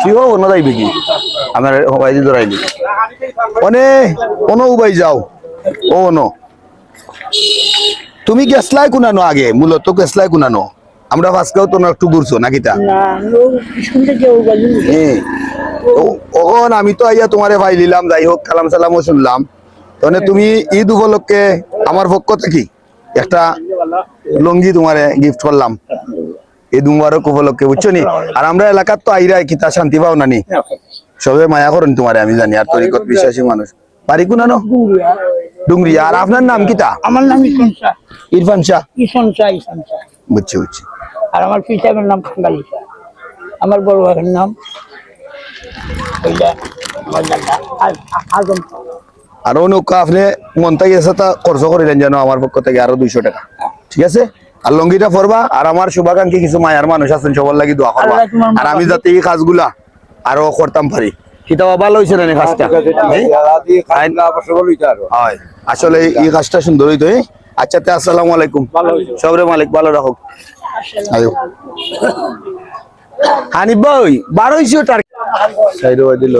কি হো না যাইবে কি আমার হবাই দি ধরাইলি অনে কোনো উবাই যাও ও নো তুমি গেছলাই কোনানো আগে মূলত গেছলাই কোনানো আমরা আজকেও তো একটু ঘুরছো নাকিটা না স্কুল থেকে ওখন আমি তো আইয়া তোমারে ভাই নিলাম যাই হোক কালাম সালামও শুনলাম তাহলে তুমি ঈদ উপলক্ষে আমার পক্ষ থেকে একটা লুঙ্গি তোমারে গিফট করলাম ঈদ মুবারক উপলক্ষে বুঝছো নি আর আমরা এলাকার তো আইরাই কিতা শান্তি পাও নানি সবে মায়া করেন তোমারে আমি জানি আর তরিকত বিশ্বাসী মানুষ পারি কোনানো ডুংরিয়া আর আপনার নাম কিতা আমার নাম ইরফান শাহ ইরফান শাহ ইরফান শাহ বুঝছি বুঝছি আর আমার পিতার নাম খাঙ্গালি শাহ আমার বড় ভাইয়ের নাম আজম আর নৌকা আপনি মনটাই এসে তা খরচ করিলেন যেন আমার পক্ষ থেকে আরো 200 টাকা ঠিক আছে আর লঙ্গিটা পরবা আর আমার শুভাকাঙ্ক্ষী কিছু মায়ার মানুষ আছেন সবার লাগি দোয়া করবা আর আমি যাতে এই কাজগুলা আরো করতাম পারি কিতাবা ভালো হয়েছে না কাজটা হয় আসলে এই কাজটা সুন্দর হইতো আচ্ছা তে আসসালামু আলাইকুম সবরে মালিক ভালো রাখো আয়ো হানিফ ভাই 1200 টাকা সাইডে দিল